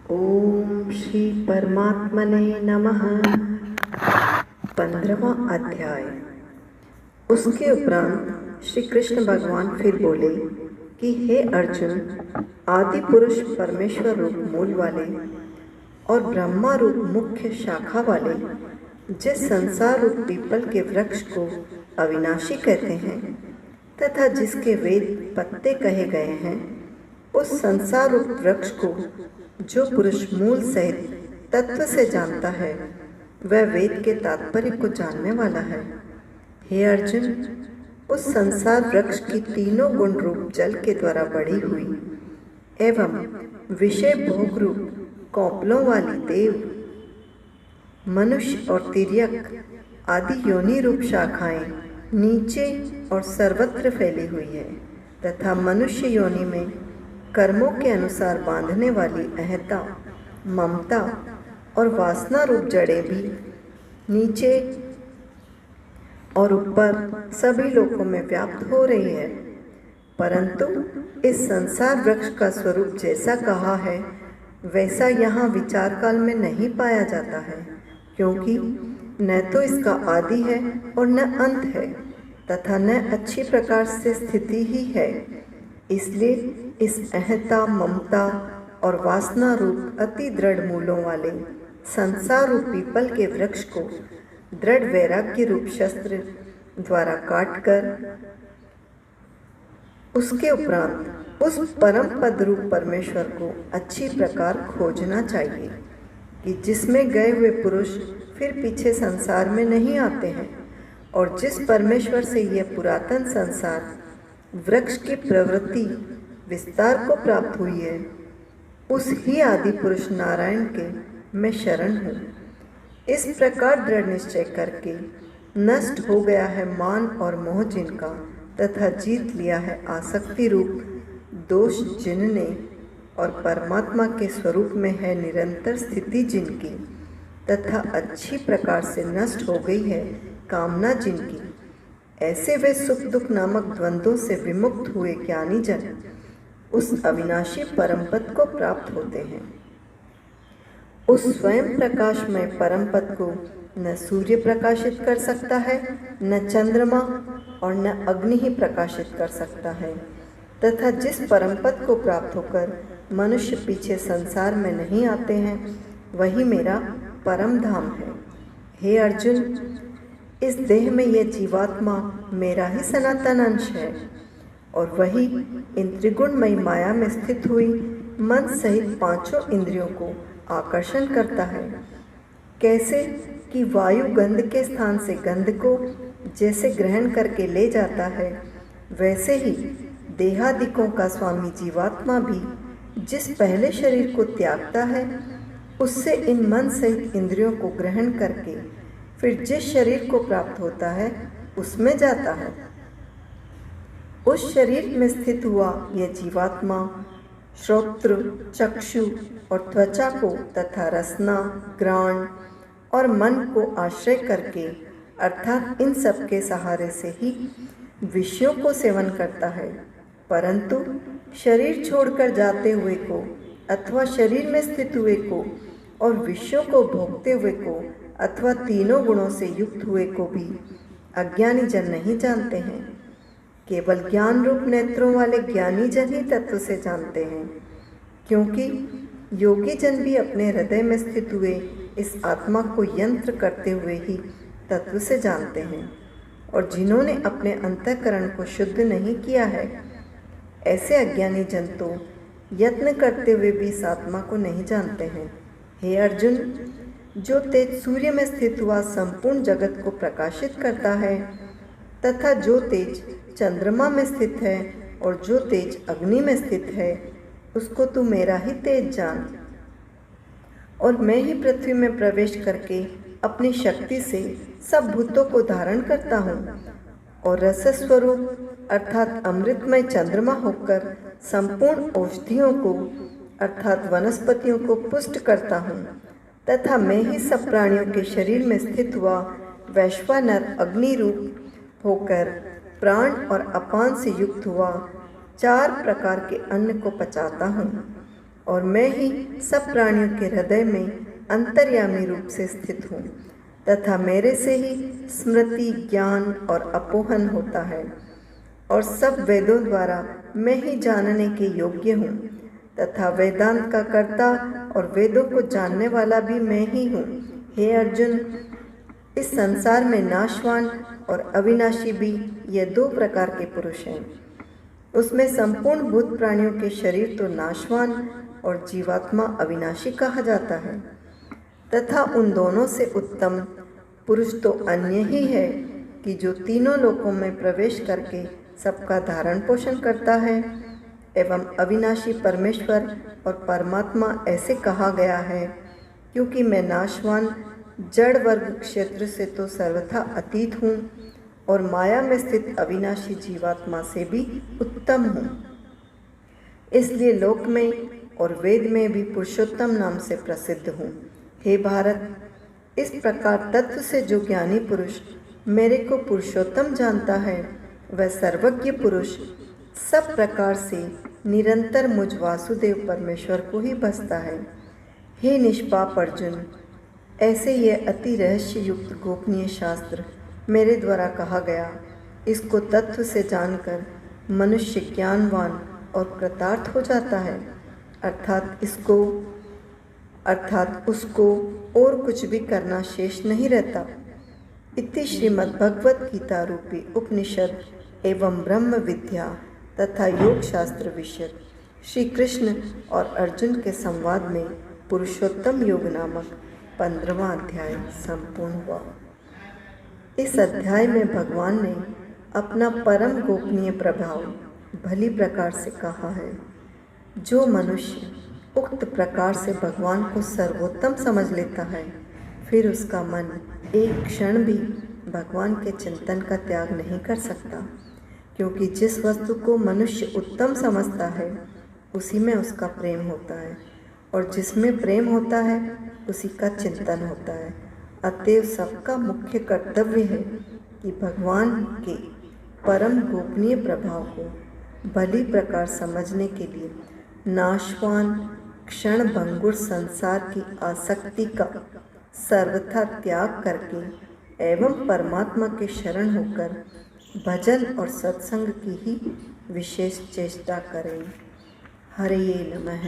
ओम श्री परमात्मने नमः। 15वां अध्याय। उसके उपरांत श्री कृष्ण भगवान फिर बोले कि हे अर्जुन, आदि पुरुष परमेश्वर रूप मूल वाले और ब्रह्मा रूप मुख्य शाखा वाले जिस संसार रूप पीपल के वृक्ष को अविनाशी कहते हैं तथा जिसके वेद पत्ते कहे गए हैं, उस संसार रूप वृक्ष को जो पुरुष मूल सहित तत्व से जानता है वह वेद के तात्पर्य को जानने वाला है। हे अर्जुन, उस संसार वृक्ष की तीनों गुण रूप जल के द्वारा बढ़ी हुई एवं विषय भोग रूप कौपलों वाली देव, मनुष्य और तिर्यक आदि योनि रूप शाखाएं नीचे और सर्वत्र फैली हुई है तथा मनुष्य योनि में कर्मों के अनुसार बांधने वाली अहंता, ममता और वासना रूप जड़ें भी नीचे और ऊपर सभी लोकों में व्याप्त हो रही है। परंतु इस संसार वृक्ष का स्वरूप जैसा कहा है वैसा यहाँ विचार काल में नहीं पाया जाता है, क्योंकि न तो इसका आदि है और न अंत है तथा न अच्छी प्रकार से स्थिति ही है। इसलिए इस अहंता, ममता और वासना रूप अति दृढ़ मूलों वाले संसार रूप पीपल के वृक्ष को दृढ़ वैराग्य रूप शस्त्र द्वारा काटकर उसके उपरांत उस परम पद रूप परमेश्वर को अच्छी प्रकार खोजना चाहिए कि जिसमें गए हुए पुरुष फिर पीछे संसार में नहीं आते हैं और जिस परमेश्वर से यह पुरातन संसार वृक्ष की प्रवृत्ति विस्तार को प्राप्त हुई है, उस ही आदि पुरुष नारायण के मैं शरण हूँ। इस प्रकार दृढ़ निश्चय करके नष्ट हो गया है मान और मोह जिनका तथा जीत लिया है आसक्ति रूप दोष जिनने और परमात्मा के स्वरूप में है निरंतर स्थिति जिनकी तथा अच्छी प्रकार से नष्ट हो गई है कामना जिनकी, ऐसे वे सुख दुख नामक द्वंद्वों से विमुक्त हुए ज्ञानी जन उस अविनाशी परम पद को प्राप्त होते हैं। उस स्वयं प्रकाशमय परम पद को न सूर्य प्रकाशित कर सकता है, न चंद्रमा और न अग्नि ही प्रकाशित कर सकता है तथा जिस परम पद को प्राप्त होकर मनुष्य पीछे संसार में नहीं आते हैं वही मेरा परम धाम है। हे अर्जुन, इस देह में यह जीवात्मा मेरा ही सनातन अंश है और वही इन त्रिगुणमयी माया में स्थित हुई मन सहित पांचों इंद्रियों को आकर्षण करता है। कैसे कि वायु गंध के स्थान से गंध को जैसे ग्रहण करके ले जाता है, वैसे ही देहादिकों का स्वामी जीवात्मा भी जिस पहले शरीर को त्यागता है उससे इन मन सहित इंद्रियों को ग्रहण करके फिर जिस शरीर को प्राप्त होता है उसमें जाता है। उस शरीर में स्थित हुआ यह जीवात्मा श्रोत्र, चक्षु और त्वचा को तथा रसना, घ्राण और मन को आश्रय करके अर्थात इन सब के सहारे से ही विषयों को सेवन करता है। परंतु शरीर छोड़कर जाते हुए को अथवा शरीर में स्थित हुए को और विषयों को भोगते हुए को अथवा तीनों गुणों से युक्त हुए को भी अज्ञानी जन नहीं जानते हैं। केवल ज्ञान रूप नेत्रों वाले ज्ञानी जन ही तत्व से जानते हैं, क्योंकि योगी जन भी अपने हृदय में स्थित हुए इस आत्मा को यंत्र करते हुए ही तत्व से जानते हैं। और जिन्होंने अपने अंतःकरण को शुद्ध नहीं किया है, ऐसे अज्ञानी जन तो यत्न करते हुए भी इस आत्मा को नहीं जानते हैं। हे अर्जुन, जो तेज सूर्य में स्थित हुआ संपूर्ण जगत को प्रकाशित करता है तथा जो तेज चंद्रमा में स्थित है और जो तेज अग्नि में स्थित है, उसको तू मेरा ही तेज जान। और मैं ही पृथ्वी में प्रवेश करके अपनी शक्ति से सब भूतों को धारण करता हूँ और रस स्वरूप अर्थात अमृतमय चंद्रमा होकर संपूर्ण औषधियों को अर्थात वनस्पतियों को पुष्ट करता हूँ तथा मैं ही सब प्राणियों के शरीर में स्थित हुआ वैश्वानर अग्नि रूप होकर प्राण और अपान से युक्त हुआ 4 प्रकार के अन्न को पचाता हूँ। और मैं ही सब प्राणियों के हृदय में अंतर्यामी रूप से स्थित हूँ तथा मेरे से ही स्मृति, ज्ञान और अपोहन होता है और सब वेदों द्वारा मैं ही जानने के योग्य हूँ तथा वेदांत का कर्ता और वेदों को जानने वाला भी मैं ही हूँ। हे अर्जुन, इस संसार में नाशवान और अविनाशी भी ये दो प्रकार के पुरुष हैं। उसमें संपूर्ण भूत प्राणियों के शरीर तो नाशवान और जीवात्मा अविनाशी कहा जाता है तथा उन दोनों से उत्तम पुरुष तो अन्य ही है कि जो तीनों लोकों में प्रवेश करके सबका धारण पोषण करता है एवं अविनाशी परमेश्वर और परमात्मा ऐसे कहा गया है क्योंकि मैं नाशवान जड़ वर्ग क्षेत्र से तो सर्वथा अतीत हूँ और माया में स्थित अविनाशी जीवात्मा से भी उत्तम हूँ। इसलिए लोक में और वेद में भी पुरुषोत्तम नाम से प्रसिद्ध हूँ। हे भारत, इस प्रकार तत्व से जो ज्ञानी पुरुष मेरे को पुरुषोत्तम जानता है वह सर्वज्ञ पुरुष सब प्रकार से निरंतर मुझ वासुदेव परमेश्वर को ही बसता है। हे निष्पाप अर्जुन, ऐसे ये अति रहस्य युक्त गोपनीय शास्त्र मेरे द्वारा कहा गया, इसको तत्व से जानकर मनुष्य ज्ञानवान और कृतार्थ हो जाता है, अर्थात उसको और कुछ भी करना शेष नहीं रहता। इति श्रीमद् भगवत गीता रूपी उपनिषद एवं ब्रह्म विद्या तथा योग शास्त्र विषय श्री कृष्ण और अर्जुन के संवाद में पुरुषोत्तम योग नामक 15वां अध्याय संपूर्ण हुआ। इस अध्याय में भगवान ने अपना परम गोपनीय प्रभाव भली प्रकार से कहा है। जो मनुष्य उक्त प्रकार से भगवान को सर्वोत्तम समझ लेता है, फिर उसका मन एक क्षण भी भगवान के चिंतन का त्याग नहीं कर सकता, क्योंकि जिस वस्तु को मनुष्य उत्तम समझता है उसी में उसका प्रेम होता है और जिसमें प्रेम होता है उसी का चिंतन होता है। अतएव सबका मुख्य कर्तव्य है कि भगवान के परम गोपनीय प्रभाव को भली प्रकार समझने के लिए नाशवान क्षण भंगुर संसार की आसक्ति का सर्वथा त्याग करके एवं परमात्मा के शरण होकर भजन और सत्संग की ही विशेष चेष्टा करें। हरे नमः,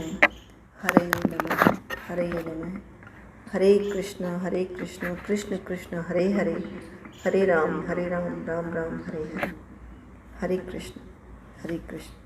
हरे नमः, हरे नमः। हरे कृष्ण कृष्ण कृष्ण हरे हरे, हरे राम राम राम हरे हरे। हरे कृष्ण।